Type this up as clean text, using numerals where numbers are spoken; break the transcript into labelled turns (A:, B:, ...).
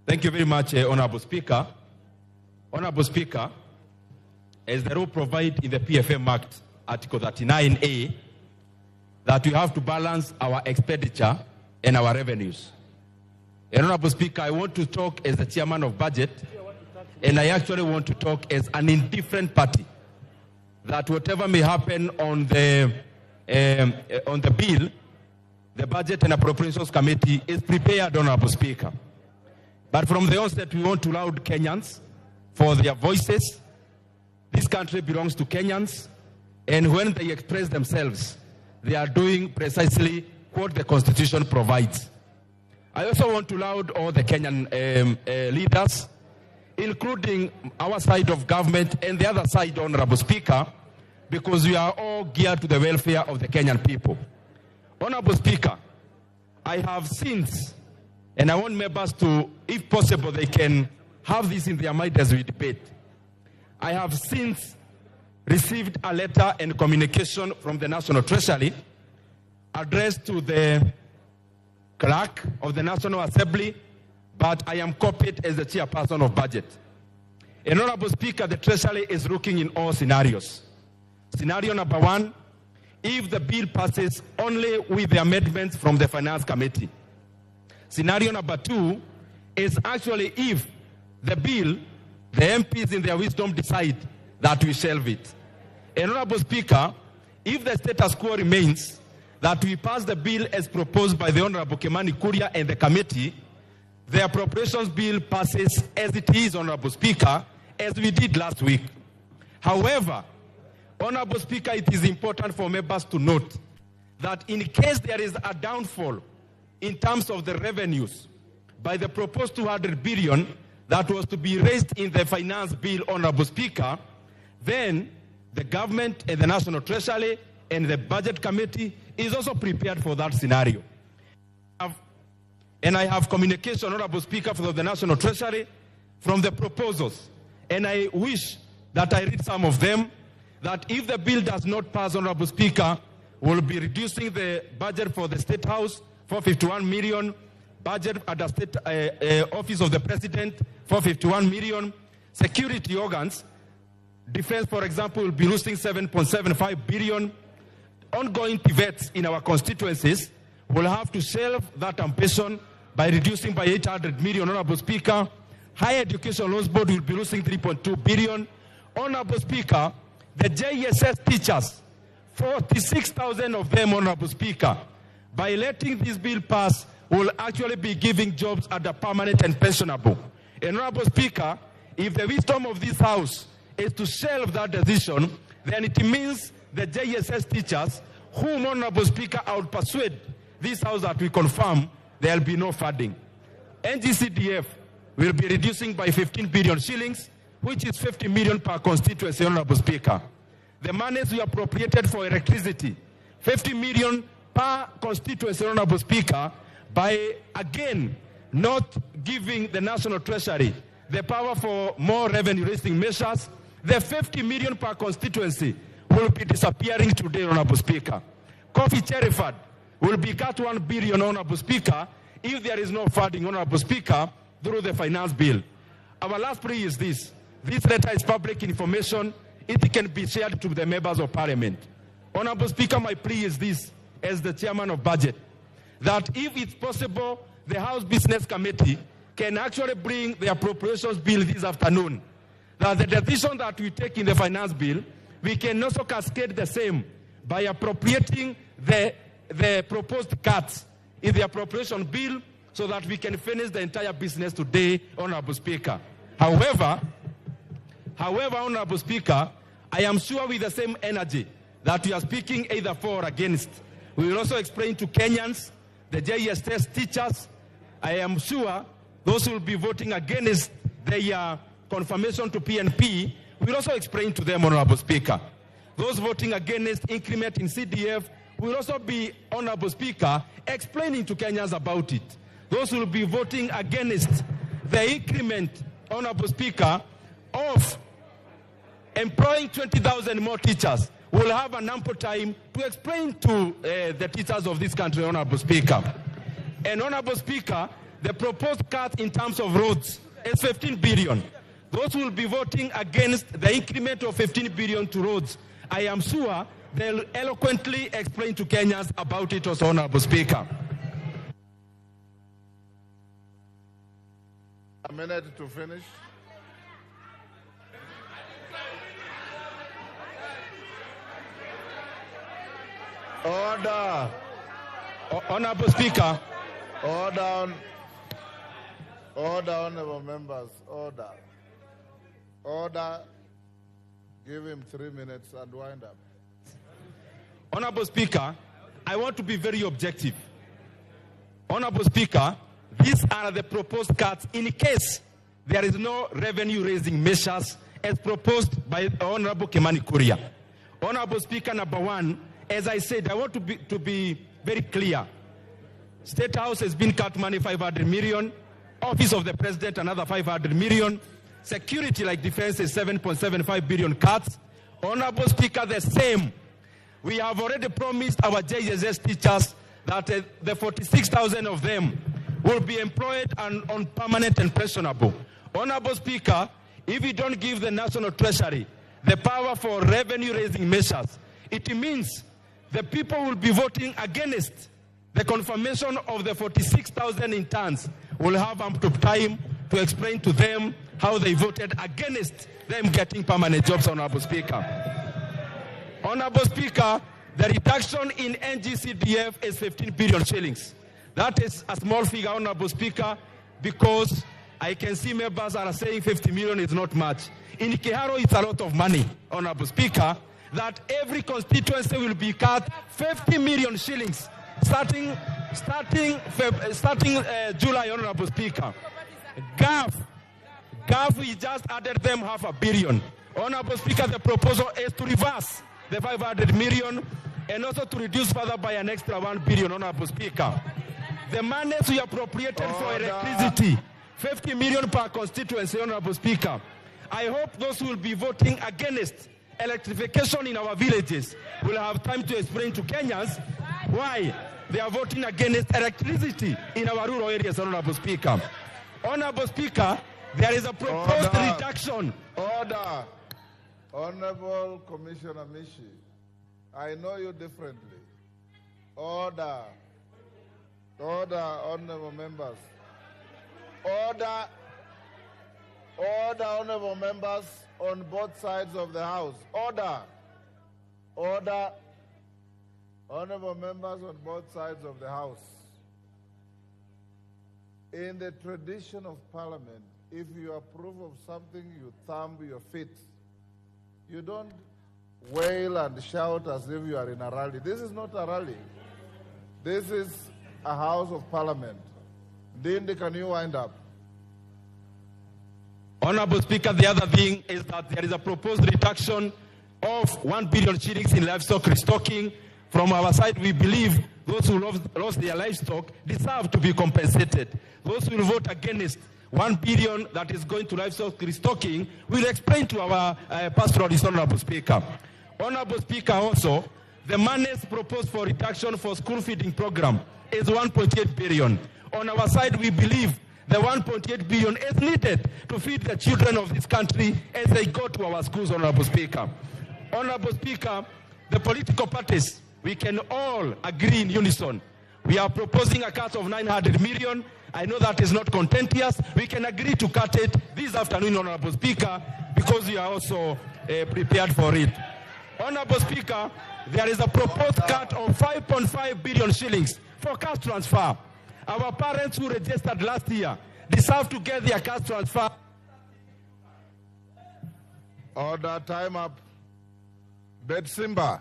A: Thank you very much, Honorable Speaker. Honorable Speaker, as the rule provides in the PFM Act, Article 39A, that we have to balance our expenditure and our revenues. And Honorable Speaker, I want to talk as the chairman of budget, and I actually want to talk as an indifferent party, that whatever may happen on the bill, the Budget and Appropriations Committee is prepared, Honorable Speaker. But from the onset, we want to laud Kenyans for their voices. This country belongs to Kenyans, and when they express themselves, they are doing precisely what the Constitution provides. I also want to laud all the Kenyan leaders, including our side of government and the other side, Honorable Speaker, because we are all geared to the welfare of the Kenyan people. Honorable Speaker, I have since, and I want members to, if possible, they can have this in their mind as we debate. I have since received a letter and communication from the National Treasury addressed to the clerk of the National Assembly, but I am copied as the chairperson of budget. And Honorable Speaker, the Treasury is looking in all scenarios. Scenario number one, if the bill passes only with the amendments from the Finance Committee. Scenario number two is actually if the bill, the MPs in their wisdom decide that we shelve it. And Honorable Speaker, if the status quo remains, that we pass the bill as proposed by the Honorable Kimani Kuria and the committee, the appropriations bill passes as it is, Honorable Speaker, as we did last week. However, Honorable Speaker, it is important for members to note that in case there is a downfall in terms of the revenues by the proposed 200 billion that was to be raised in the finance bill, Honorable Speaker, then the government and the National Treasury and the Budget Committee is also prepared for that scenario. And I have communication, Honorable Speaker, from the National Treasury from the proposals. And I wish that I read some of them, that if the bill does not pass, Honorable Speaker, we'll be reducing the budget for the State House for 51 million, budget at the State Office of the President for 51 million, security organs, defense, for example, will be losing 7.75 billion, ongoing pivots in our constituencies will have to shelve that ambition by reducing by 800 million, Honorable Speaker. Higher Education Loans Board will be losing 3.2 billion. Honorable Speaker, the JSS teachers, 46,000 of them, Honorable Speaker, by letting this bill pass, will actually be giving jobs at the permanent and pensionable. And Honorable Speaker, if the wisdom of this House is to shelve that decision, then it means the JSS teachers, whom, Honorable Speaker, I would persuade this House that we confirm there will be no funding. NGCDF will be reducing by 15 billion shillings, which is 50 million per constituency, Honorable Speaker. The monies we appropriated for electricity, 50 million per constituency, Honorable Speaker, by, again, not giving the National Treasury the power for more revenue-raising measures, the 50 million per constituency will be disappearing today, Honorable Speaker. Coffee Cheriford will be cut 1 billion, Honorable Speaker, if there is no funding, Honorable Speaker, through the finance bill. Our last plea is this. This letter is public information. It can be shared to the members of Parliament. Honorable Speaker, my plea is this, as the chairman of budget, that if it's possible, the House Business Committee can actually bring the appropriations bill this afternoon. That the decision that we take in the finance bill, we can also cascade the same by appropriating the proposed cuts in the appropriation bill so that we can finish the entire business today, Honorable Speaker. However, Honorable Speaker, I am sure with the same energy that we are speaking either for or against, we will also explain to Kenyans, the JSS teachers, I am sure those who will be voting against the confirmation to PNP, we will also explain to them, Honorable Speaker. Those voting against increment in CDF will also be, Honorable Speaker, explaining to Kenyans about it. Those who will be voting against the increment, Honorable Speaker, of employing 20,000 more teachers will have an ample time to explain to the teachers of this country, Honorable Speaker. And Honorable Speaker, The proposed cut in terms of roads is 15 billion. Those who will be voting against the increment of 15 billion to roads, I am sure they'll eloquently explain to Kenyans about it, also, Honorable Speaker.
B: A minute to finish. Order.
A: Honorable Speaker.
B: Order, honorable members. Order. Order. Give him 3 minutes and wind up.
A: Honorable Speaker, I want to be very objective. Honorable Speaker, these are the proposed cuts in case there is no revenue-raising measures as proposed by Honorable Kimani Kuria. Honorable Speaker, number one, as I said, I want to be very clear. State House has been cut money 500 million. Office of the President another 500 million. Security like defense is 7.75 billion cuts. Honorable Speaker, the same. We have already promised our JSS teachers that the 46,000 of them will be employed and on permanent and pensionable. Honorable Speaker, if we don't give the National Treasury the power for revenue-raising measures, it means the people will be voting against the confirmation of the 46,000 interns. Will have ample time to explain to them how they voted against them getting permanent jobs, Honorable Speaker. Honorable Speaker, the reduction in NGCDF is 15 billion shillings. That is a small figure, Honorable Speaker, because I can see members are saying 50 million is not much. In Kiharu, it's a lot of money, Honorable Speaker, that every constituency will be cut 50 million shillings starting July, Honorable Speaker. GAF, we just added them 500 million. Honorable Speaker, the proposal is to reverse the 500 million and also to reduce further by an extra 1 billion, Honorable Speaker. The monies we appropriated for electricity, 50 million per constituency, Honorable Speaker. I hope those who will be voting against electrification in our villages will have time to explain to Kenyans why they are voting against electricity in our rural areas, Honorable Speaker. Honorable Speaker, there is a proposed reduction.
B: Order. Honorable Commissioner Mishi, I know you differently. Order. Order, honorable members. Order. Order, honorable members on both sides of the House. Order. Order. Honorable members on both sides of the House. In the tradition of Parliament, if you approve of something, you thumb your feet. You don't wail and shout as if you are in a rally. This is not a rally. This is a House of Parliament. Ndindi, can you wind up?
A: Honorable Speaker, the other thing is that there is a proposed reduction of 1 billion shillings in livestock restocking. From our side, we believe those who lost their livestock deserve to be compensated. Those who will vote against 1 billion that is going to livestock restocking will explain to our pastoralist, Honorable Speaker. Honorable Speaker, also, the monies proposed for reduction for school feeding program is 1.8 billion. On our side, we believe the 1.8 billion is needed to feed the children of this country as they go to our schools, Honorable Speaker. Honorable Speaker, the political parties, we can all agree in unison. We are proposing a cut of 900 million. I know that is not contentious. We can agree to cut it this afternoon, Honorable Speaker, because we are also prepared for it. Honorable Speaker, there is a proposed cut of 5.5 billion shillings for cash transfer. Our parents who registered last year deserve to get their cash transfer.
B: Order, time up. Bed Simba.